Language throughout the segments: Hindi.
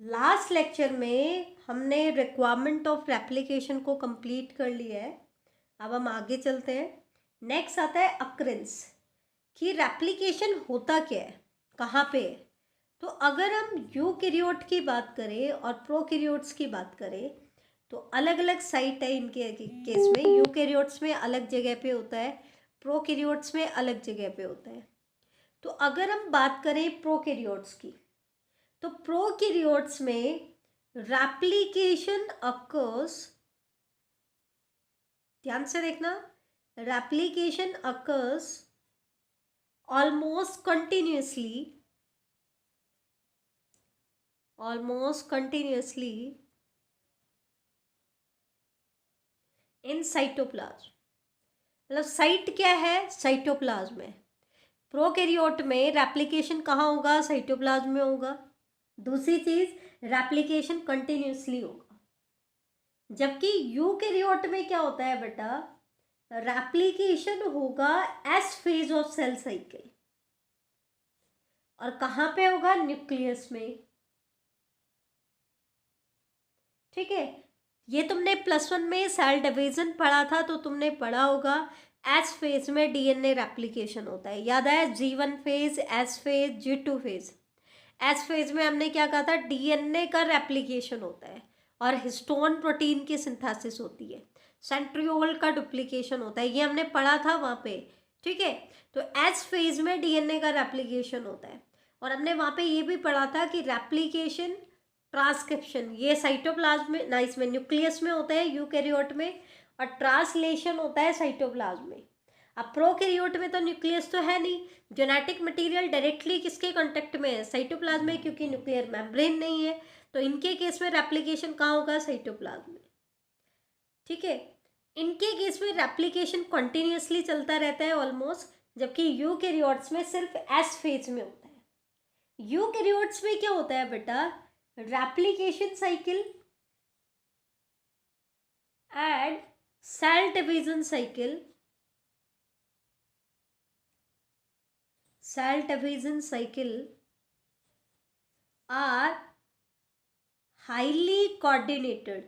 लास्ट लेक्चर में हमने रिक्वायरमेंट ऑफ रेप्लिकेशन को कंप्लीट कर लिया है। अब हम आगे चलते हैं। नेक्स्ट आता है अक्रेंस कि रेप्लिकेशन होता क्या है, कहाँ पे है। तो अगर हम यूकैरियोट की बात करें और प्रोकैरियोट्स की बात करें तो अलग अलग साइट है इनके केस में। यूकैरियोट्स में अलग जगह पे होता है, प्रोकैरियोट्स में अलग जगह पे होता है। तो अगर हम बात करें प्रोकैरियोट्स की तो प्रोकैरियोट्स में रेप्लिकेशन अकर्स, ध्यान से देखना, replication occurs almost continuously in cytoplasm. मतलब साइट क्या है, साइटोप्लाज्म है। प्रोकैरियोट में रेप्लिकेशन कहाँ होगा, साइटोप्लाज्म में होगा। दूसरी चीज, रेप्लिकेशन कंटिन्यूअसली होगा। जबकि यूकैरियोट में क्या होता है बेटा, रेप्लिकेशन होगा S phase of cell cycle. और कहाँ पे होगा, न्यूक्लियस में। ठीक है, ये तुमने +1 में सेल डिवीजन पढ़ा था तो तुमने पढ़ा होगा एस फेज में डीएनए रेप्लिकेशन होता है। याद आया, G1 phase, S phase, G2 phase. S phase में हमने क्या कहा था, डीएनए का रेप्लिकेशन होता है और हिस्टोन प्रोटीन की सिंथेसिस होती है। सेंट्रियोल का डुप्लीकेशन होता है, ये हमने पढ़ा था वहाँ पे। ठीक है, तो एस फेज में डीएनए का रेप्लिकेशन होता है। और हमने वहाँ पे ये भी पढ़ा था कि रेप्लिकेशन, ट्रांसक्रिप्शन ये साइटोप्लाज्म में, ना इसमें न्यूक्लियस में होता है यूकैरियोट में, और ट्रांसलेशन होता है साइटोप्लाज्म में। अब प्रोकैरियोट में तो न्यूक्लियस तो है नहीं, जेनेटिक मटेरियल डायरेक्टली किसके कांटेक्ट में है, साइटोप्लाज्म में, क्योंकि न्यूक्लियर मेम्ब्रेन नहीं है। तो इनके केस में रेप्लिकेशन कहाँ होगा, साइटोप्लाज्म में। ठीक है, इनके केस में रेप्लिकेशन कंटिन्यूअसली चलता रहता है ऑलमोस्ट, जबकि यूकैरियोट्स में सिर्फ एस फेज में होता है। यूकैरियोट्स में क्या होता है बेटा, replication cycle and cell division cycle, cell division cycle are highly coordinated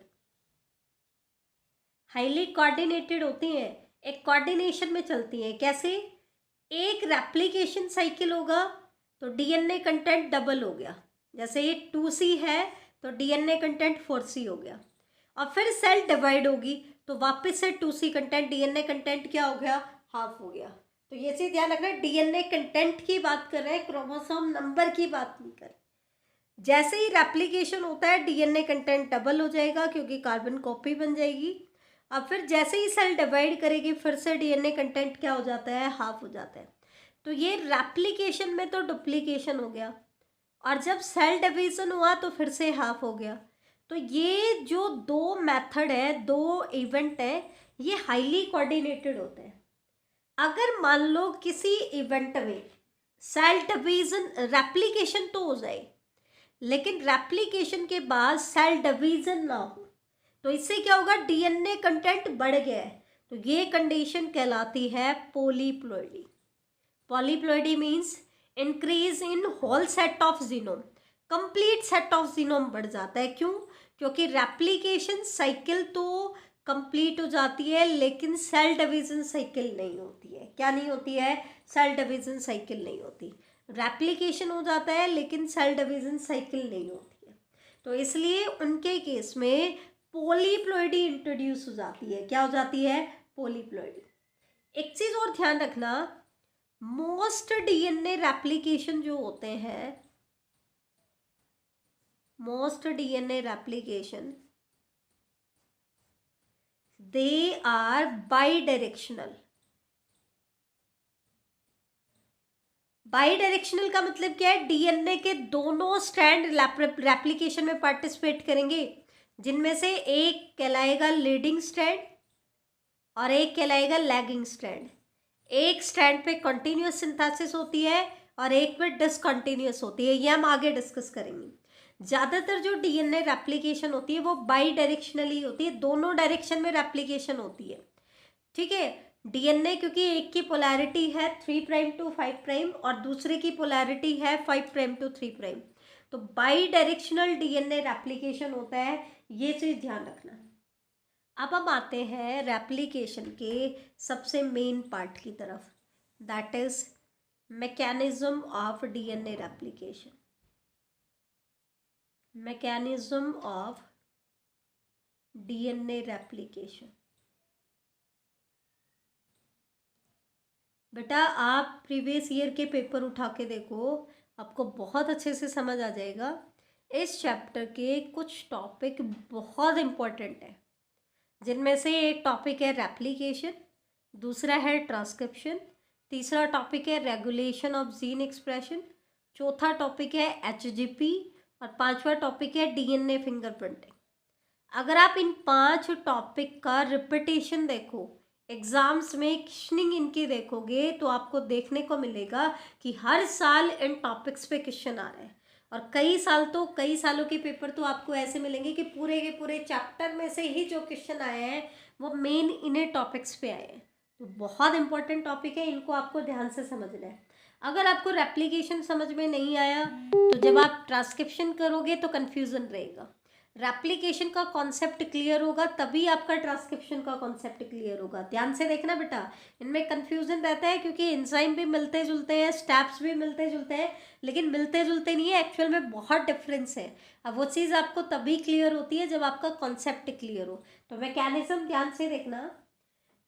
होती हैं, एक कोऑर्डिनेशन में चलती हैं। कैसे, एक रेप्लिकेशन साइकिल होगा तो डीएनए कंटेंट डबल हो गया, जैसे ये 2C है तो डीएनए कंटेंट 4C हो गया। और फिर सेल डिवाइड होगी तो वापस से 2C कंटेंट, डीएनए कंटेंट क्या हो गया, हाफ हो गया। तो ये चीज ध्यान रखना, डीएनए कंटेंट की बात कर रहे हैं, क्रोमोसोम नंबर की बात नहीं कर रहे। जैसे ही रेप्लिकेशन होता है डीएनए कंटेंट डबल हो जाएगा क्योंकि कार्बन कॉपी बन जाएगी। अब फिर जैसे ही सेल डिवाइड करेगी फिर से डीएनए कंटेंट क्या हो जाता है, हाफ हो जाता है। तो ये रेप्लिकेशन में तो डुप्लीकेशन हो गया, और जब सेल डिवीजन हुआ तो फिर से हाफ हो गया। तो ये जो दो मेथड है, दो इवेंट है, ये हाईली कोऑर्डिनेटेड होते हैं। अगर मान लो किसी इवेंट में सेल डिवीजन, रेप्लिकेशन तो हो जाए लेकिन रेप्लिकेशन के बाद सेल डिवीजन ना हो, तो इससे क्या होगा, डीएनए कंटेंट बढ़ गया है। तो ये कंडीशन कहलाती है polyploidy. Polyploidy means increase in whole set of genome, complete set of genome बढ़ जाता है। क्यों, क्योंकि रेप्लिकेशन साइकिल तो कंप्लीट हो जाती है लेकिन सेल डिवीजन साइकिल नहीं होती है। क्या नहीं होती है, सेल डिवीजन साइकिल नहीं होती। रेप्लिकेशन हो जाता है लेकिन सेल डिवीजन साइकिल नहीं होती है। तो इसलिए उनके केस में पॉलीप्लॉइडी इंट्रोड्यूस हो जाती है। क्या हो जाती है, पॉलीप्लॉइडी। एक चीज और ध्यान रखना, मोस्ट डीएनए रेप्लिकेशन जो होते हैं, most DNA replication they are bidirectional. Bidirectional का मतलब क्या है, डीएनए के दोनों स्ट्रैंड रेप्लिकेशन में पार्टिसिपेट करेंगे, जिनमें से एक कहलाएगा लीडिंग स्ट्रैंड और एक कहलाएगा लैगिंग स्ट्रैंड। एक स्ट्रैंड पे कंटिन्यूअस सिंथेसिस होती है और एक पे डिसकंटिन्यूअस होती है, ये हम आगे डिस्कस करेंगे। ज़्यादातर जो डीएनए रेप्लिकेशन होती है वो बाई डायरेक्शनली होती है, दोनों डायरेक्शन में रेप्लिकेशन होती है। ठीक है, डीएनए क्योंकि एक की पोलैरिटी है 3' to 5' और दूसरे की पोलैरिटी है 5' to 3', तो बाई डायरेक्शनल डीएनए रेप्लिकेशन होता है, ये चीज़ ध्यान रखना। अब हम आते हैं रेप्लिकेशन के सबसे मेन पार्ट की तरफ, that is mechanism of DNA replication. Mechanism of DNA replication. बेटा आप प्रीवियस ईयर के पेपर उठा के देखो, आपको बहुत अच्छे से समझ आ जाएगा। इस चैप्टर के कुछ टॉपिक बहुत इम्पोर्टेंट है, जिनमें से एक टॉपिक है रेप्लिकेशन, दूसरा है ट्रांसक्रिप्शन, तीसरा टॉपिक है रेगुलेशन ऑफ जीन एक्सप्रेशन, चौथा टॉपिक है एचजीपी और पांचवा टॉपिक है डीएनए फिंगरप्रिंटिंग। अगर आप इन 5 टॉपिक का रिपीटेशन देखो, एग्जाम्स में क्वेश्चनिंग इनकी देखोगे, तो आपको देखने को मिलेगा कि हर साल इन टॉपिक्स पे क्वेश्चन आ रहे हैं। और कई सालों के पेपर तो आपको ऐसे मिलेंगे कि पूरे के पूरे चैप्टर में से ही जो क्वेश्चन आए हैं वो मेन इन्हीं टॉपिक्स पे आए हैं। तो बहुत इंपॉर्टेंट टॉपिक है, इनको आपको ध्यान से समझना है। अगर आपको रेप्लिकेशन समझ में नहीं आया तो जब आप ट्रांसक्रिप्शन करोगे तो कन्फ्यूज़न रहेगा। रेप्लिकेशन का कॉन्सेप्ट क्लियर होगा तभी आपका ट्रांसक्रिप्शन का कॉन्सेप्ट क्लियर होगा। ध्यान से देखना बेटा, इनमें कन्फ्यूजन रहता है क्योंकि एंजाइम भी मिलते जुलते हैं, स्टेप्स भी मिलते जुलते हैं, लेकिन मिलते जुलते नहीं है, एक्चुअल में बहुत डिफरेंस है। अब वो चीज़ आपको तभी क्लियर होती है जब आपका कॉन्सेप्ट क्लियर हो। तो मैकेनिज्म ध्यान से देखना,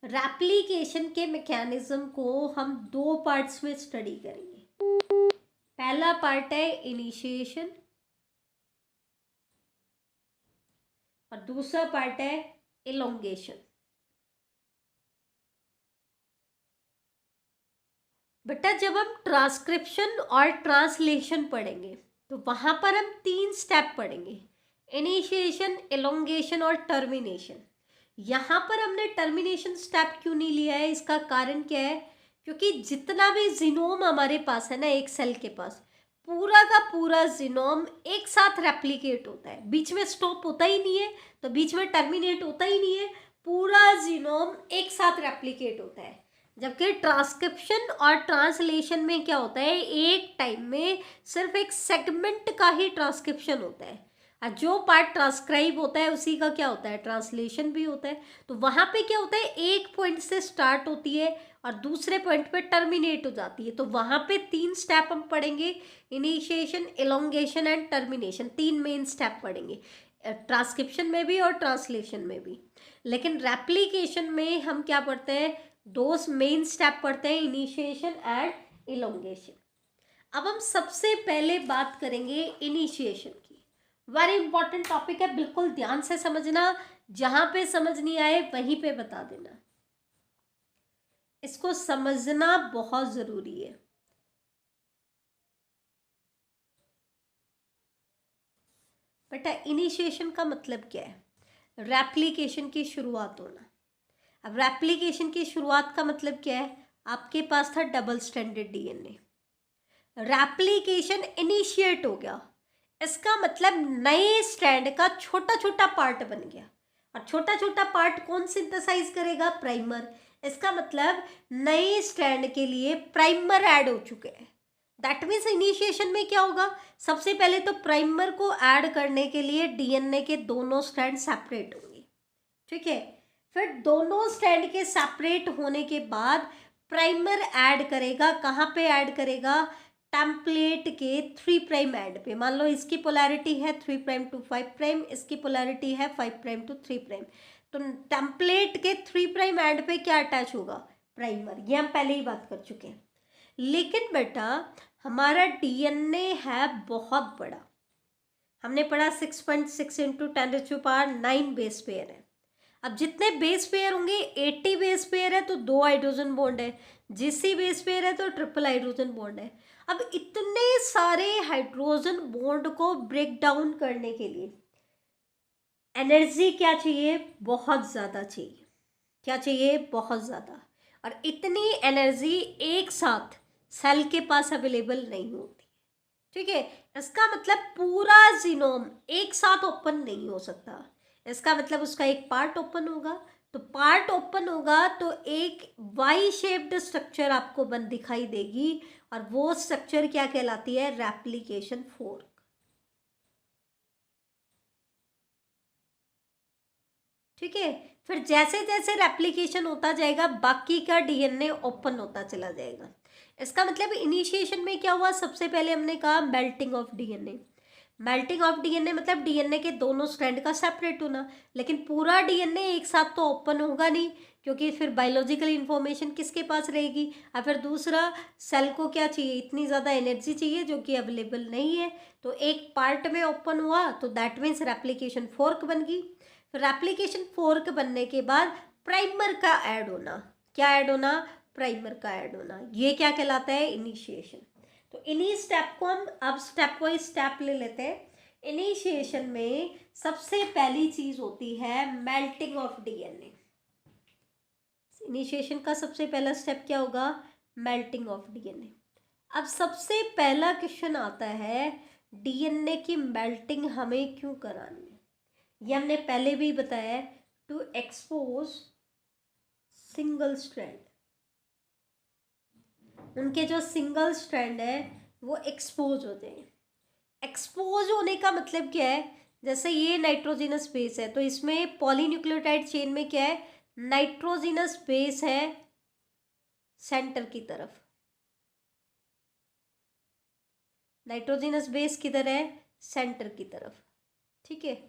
रेप्लिकेशन के मैकेनिज्म को हम 2 पार्ट्स में स्टडी करेंगे। पहला पार्ट है इनिशिएशन और दूसरा पार्ट है इलोंगेशन। बेटा जब हम ट्रांसक्रिप्शन और ट्रांसलेशन पढ़ेंगे तो वहां पर हम 3 स्टेप पढ़ेंगे, इनिशिएशन, इलोंगेशन और टर्मिनेशन। यहाँ पर हमने टर्मिनेशन स्टेप क्यों नहीं लिया है, इसका कारण क्या है, क्योंकि जितना भी जीनोम हमारे पास है ना, एक सेल के पास पूरा का पूरा जीनोम एक साथ रेप्लिकेट होता है, बीच में स्टॉप होता ही नहीं है, तो बीच में टर्मिनेट होता ही नहीं है, पूरा जीनोम एक साथ रेप्लिकेट होता है। जबकि ट्रांसक्रिप्शन और ट्रांसलेशन में क्या होता है, एक टाइम में सिर्फ एक सेगमेंट का ही ट्रांसक्रिप्शन होता है, और जो पार्ट ट्रांसक्राइब होता है उसी का क्या होता है, ट्रांसलेशन भी होता है। तो वहाँ पे क्या होता है, एक पॉइंट से स्टार्ट होती है और दूसरे पॉइंट पे टर्मिनेट हो जाती है। तो वहाँ पे 3 स्टेप हम पढ़ेंगे, initiation, elongation and termination, 3 main step पढ़ेंगे, ट्रांसक्रिप्शन में भी और ट्रांसलेशन में भी। लेकिन रेप्लिकेशन में हम क्या पढ़ते हैं, 2 मेन स्टेप पढ़ते हैं, इनिशिएशन एंड इलोंगेशन। अब हम सबसे पहले बात करेंगे इनिशिएशन की। वेरी इंपॉर्टेंट टॉपिक है, बिल्कुल ध्यान से समझना, जहां पे समझ नहीं आए वहीं पे बता देना, इसको समझना बहुत जरूरी है। बेटा इनिशिएशन का मतलब क्या है, रेप्लिकेशन की शुरुआत होना। अब रेप्लिकेशन की शुरुआत का मतलब क्या है, आपके पास था double stranded DNA, replication initiate हो गया, इसका मतलब नए स्ट्रैंड का छोटा छोटा पार्ट बन गया, और छोटा छोटा पार्ट कौन सिंथेसाइज करेगा, प्राइमर। इसका मतलब नए स्ट्रैंड के लिए प्राइमर ऐड हो चुके हैं। दैट मीन्स इनिशिएशन में क्या होगा, सबसे पहले तो प्राइमर को ऐड करने के लिए डीएनए के दोनों स्ट्रैंड सेपरेट होंगे, ठीक है। फिर दोनों स्ट्रैंड के सेपरेट होने के बाद प्राइमर ऐड करेगा, कहाँ पे ऐड करेगा, टेम्पलेट के 3 प्राइम एंड पे। मान लो इसकी पोलैरिटी है 3 प्राइम टू 5 प्राइम, इसकी पोलैरिटी है 5 प्राइम टू 3 प्राइम, तो टेम्पलेट के 3 प्राइम एंड पे क्या अटैच होगा, प्राइमर। ये हम पहले ही बात कर चुके हैं। लेकिन बेटा हमारा डीएनए है बहुत बड़ा, हमने पढ़ा 6.6 इंटू 10⁻⁹ बेस पेयर है। अब जितने बेस पेयर होंगे, 80 बेस पेयर है तो 2 हाइड्रोजन बॉन्ड है, जीसी बेस पेयर है तो ट्रिपल हाइड्रोजन बॉन्ड है। अब इतने सारे हाइड्रोजन बॉन्ड को ब्रेक डाउन करने के लिए एनर्जी क्या चाहिए, बहुत ज़्यादा चाहिए। क्या चाहिए, बहुत ज़्यादा। और इतनी एनर्जी एक साथ सेल के पास अवेलेबल नहीं होती, ठीक है। इसका मतलब पूरा जीनोम एक साथ ओपन नहीं हो सकता, इसका मतलब उसका एक पार्ट ओपन होगा, तो पार्ट ओपन होगा तो एक वाई शेप्ड स्ट्रक्चर आपको दिखाई देगी, और वो स्ट्रक्चर क्या कहलाती है, रेप्लिकेशन फोर्क। ठीक है। फिर जैसे जैसे रेप्लिकेशन होता जाएगा बाकी का डीएनए ओपन होता चला जाएगा। इसका मतलब इनिशिएशन में क्या हुआ, सबसे पहले हमने कहा melting of DNA. Melting of DNA मतलब डीएनए के दोनों स्ट्रैंड का सेपरेट होना, लेकिन पूरा डीएनए एक साथ तो ओपन होगा नहीं, क्योंकि फिर बायोलॉजिकल इंफॉर्मेशन किसके पास रहेगी। और फिर दूसरा, सेल को क्या चाहिए, इतनी ज़्यादा एनर्जी चाहिए जो कि अवेलेबल नहीं है। तो एक पार्ट में ओपन हुआ तो दैट मीन्स रेप्लिकेशन फोर्क बन गई। फिर रेप्लिकेशन फोर्क बनने के बाद प्राइमर का ऐड होना, क्या ऐड होना, प्राइमर का ऐड होना, ये क्या कहलाता है, इनिशिएशन। तो इन्हीं स्टेप को हम अब स्टेप वाइज स्टेप ले लेते हैं। इनिशिएशन में सबसे पहली चीज होती है मेल्टिंग ऑफ डीएनए। इनिशिएशन का सबसे पहला स्टेप क्या होगा, मेल्टिंग ऑफ डीएनए। अब सबसे पहला क्वेश्चन आता है, डीएनए की मेल्टिंग हमें क्यों करानी है। ये हमने पहले भी बताया, टू एक्सपोज सिंगल स्ट्रैंड, उनके जो सिंगल स्ट्रैंड है वो एक्सपोज हो जाए। एक्सपोज होने का मतलब क्या है, जैसे ये नाइट्रोजिनस बेस है तो इसमें पॉलीन्यूक्लियोटाइड चेन में क्या है, नाइट्रोजिनस बेस है सेंटर की तरफ, नाइट्रोजिनस बेस किधर है, सेंटर की तरफ, ठीक है,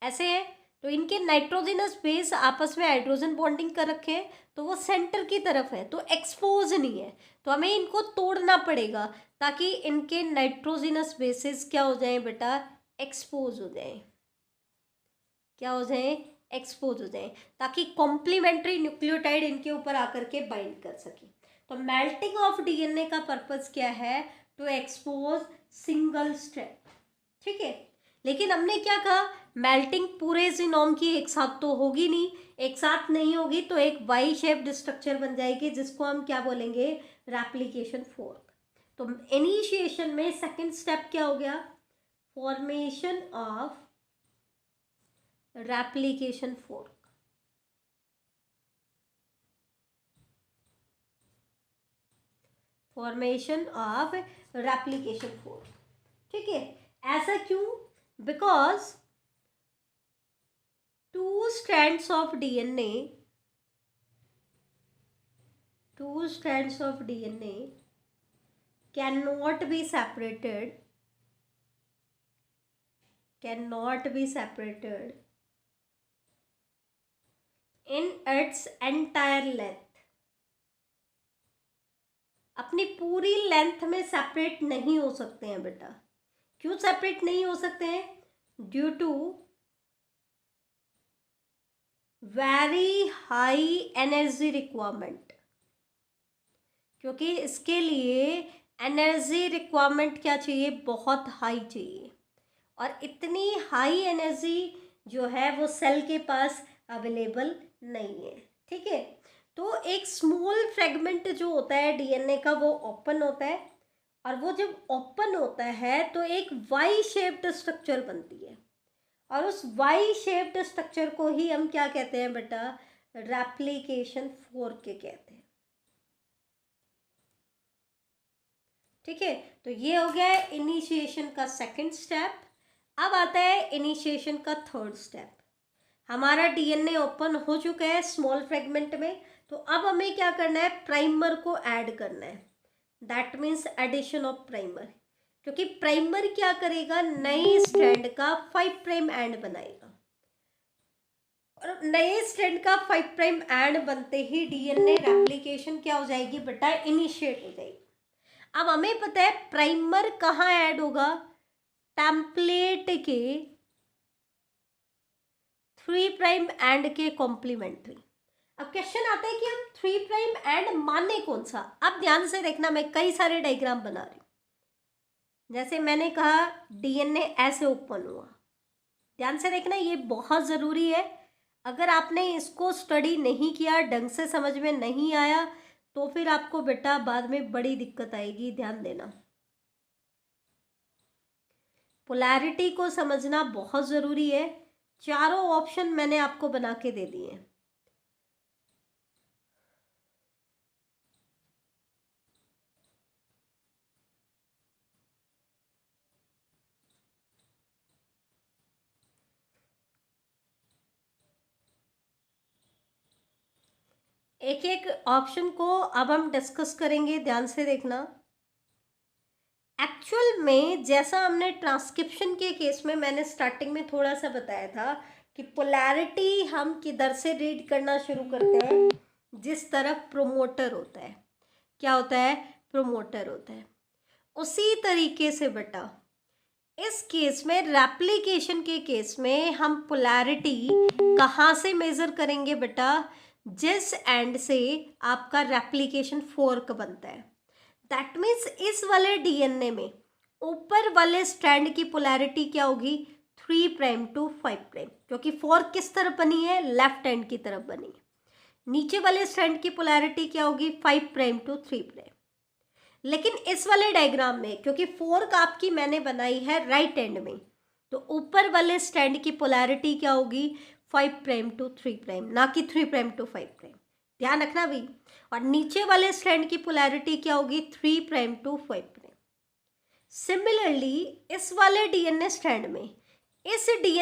ऐसे है। तो इनके नाइट्रोजिनस बेस आपस में हाइड्रोजन बॉन्डिंग कर रखे हैं तो वो सेंटर की तरफ है, तो एक्सपोज नहीं है, तो हमें इनको तोड़ना पड़ेगा ताकि इनके नाइट्रोजिनस बेसिस क्या हो जाए बेटा, एक्सपोज हो जाए, क्या हो जाए, एक्सपोज हो जाए, ताकि कॉम्प्लीमेंट्री न्यूक्लियोटाइड इनके ऊपर आकर के बाइंड कर सके। तो मेल्टिंग ऑफ डीएनए का पर्पस क्या है, टू एक्सपोज सिंगल स्ट्रैंड, ठीक है। लेकिन हमने क्या कहा, मेल्टिंग पूरे जीनोम की एक साथ तो होगी नहीं, एक साथ नहीं होगी तो एक वाई शेप्ड स्ट्रक्चर बन जाएगी जिसको हम क्या बोलेंगे, रेप्लिकेशन फोर्क। तो इनिशिएशन में सेकंड स्टेप क्या हो गया, formation of replication fork. Formation of replication fork, ठीक है। ऐसा क्यों, because two strands of DNA, two strands of DNA cannot be separated, cannot be separated in its entire length, अपनी पूरी लेंथ में सेपरेट नहीं हो सकते हैं बेटा। क्यों सेपरेट नहीं हो सकते हैं, due to very high energy requirement, क्योंकि इसके लिए एनर्जी रिक्वायरमेंट क्या चाहिए, बहुत हाई चाहिए, और इतनी हाई एनर्जी जो है वो सेल के पास अवेलेबल नहीं है, ठीक है। तो एक स्मॉल फ्रेगमेंट जो होता है डीएनए का वो ओपन होता है, और वो जब ओपन होता है तो एक वाई शेप्ड स्ट्रक्चर बनती है, और उस वाई शेप्ड स्ट्रक्चर को ही हम क्या कहते हैं बेटा, रेप्लिकेशन फोर्क के कहते हैं, ठीक है। तो ये हो गया है इनिशिएशन का सेकंड स्टेप। अब आता है इनिशिएशन का थर्ड स्टेप। हमारा डीएनए ओपन हो चुका है स्मॉल फ्रेगमेंट में, तो अब हमें क्या करना है, प्राइमर को ऐड करना है, that means addition of primer, क्योंकि प्राइमर क्या करेगा, नए स्ट्रैंड का 5 प्राइम एंड बनाएगा, और नए स्ट्रैंड का 5 प्राइम एंड बनते ही डीएनए रेप्लिकेशन क्या हो जाएगी बेटा, इनिशिएट हो जाएगी। अब हमें पता है प्राइमर कहाँ ऐड होगा, टेम्पलेट के 3 प्राइम एंड के कॉम्प्लीमेंट्री। अब क्वेश्चन आता है कि हम 3 प्राइम एंड माने कौन सा। अब ध्यान से देखना, मैं कई सारे डायग्राम बना रही हूँ। जैसे मैंने कहा डीएनए ऐसे ओपन हुआ, ध्यान से देखना, ये बहुत ज़रूरी है। अगर आपने इसको स्टडी नहीं किया, ढंग से समझ में नहीं आया, तो फिर आपको बेटा बाद में बड़ी दिक्कत आएगी, ध्यान देना। पोलैरिटी को समझना बहुत ज़रूरी है। चारों ऑप्शन मैंने आपको बना के दे दिए हैं। एक एक ऑप्शन को अब हम डिस्कस करेंगे, ध्यान से देखना। एक्चुअल में जैसा हमने ट्रांसक्रिप्शन के केस में मैंने स्टार्टिंग में थोड़ा सा बताया था कि पोलैरिटी हम किधर से रीड करना शुरू करते हैं, जिस तरफ प्रोमोटर होता है। क्या होता है? प्रोमोटर होता है। उसी तरीके से बेटा इस केस में, रेप्लिकेशन के केस में, हम पोलैरिटी कहाँ से मेजर करेंगे बेटा? जिस एंड से आपका रेप्लिकेशन फोर्क बनता है। दैट मीन्स इस वाले डीएनए में ऊपर वाले स्ट्रैंड की पोलैरिटी क्या होगी? 3 प्राइम टू 5 प्राइम, क्योंकि फोर्क किस तरफ बनी है? लेफ्ट हैंड की तरफ बनी है। नीचे वाले स्ट्रैंड की पोलैरिटी क्या होगी? 5 प्राइम टू 3 प्राइम। लेकिन इस वाले डायग्राम में क्योंकि फोर्क आपकी मैंने बनाई है राइट एंड में, तो ऊपर वाले स्ट्रैंड की पोलैरिटी क्या होगी? 5 प्राइम टू 3 प्राइम, ना कि 3 प्राइम टू 5 प्राइम। ध्यान रखना भाई। और नीचे वाले स्ट्रैंड की पोलैरिटी क्या होगी? 3 प्राइम टू 5 प्राइम। सिमिलरली इस वाले डीएनए स्ट्रैंड में, इस डीएनए